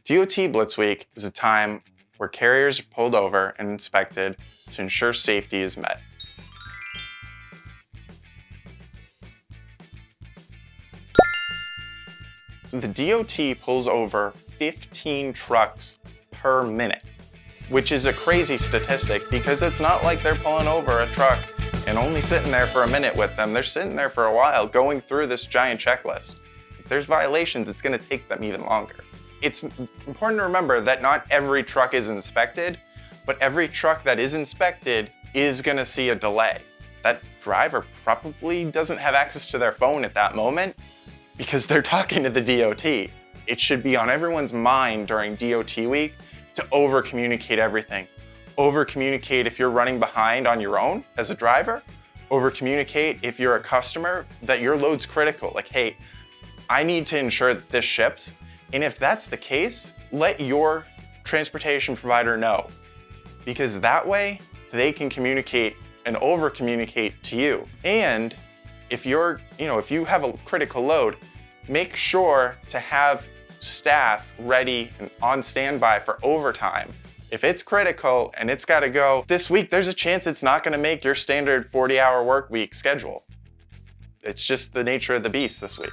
DOT Blitz Week is a time where carriers are pulled over and inspected to ensure safety is met. So the DOT pulls over 15 trucks per minute, which is a crazy statistic because it's not like they're pulling over a truck and only sitting there for a minute with them. They're sitting there for a while going through this giant checklist. If there's violations, it's going to take them even longer. It's important to remember that not every truck is inspected, but every truck that is inspected is going to see a delay. That driver probably doesn't have access to their phone at that moment because they're talking to the DOT. It should be on everyone's mind during DOT week to over-communicate everything. Over-communicate if you're running behind on your own as a driver. Over-communicate if you're a customer that your load's critical. Like, hey, I need to ensure that this ships. And if that's the case, let your transportation provider know, because that way they can communicate and over-communicate to you. And if if you have a critical load, make sure to have staff ready and on standby for overtime. If it's critical and it's got to go this week, there's a chance it's not going to make your standard 40-hour work week schedule. It's just the nature of the beast this week.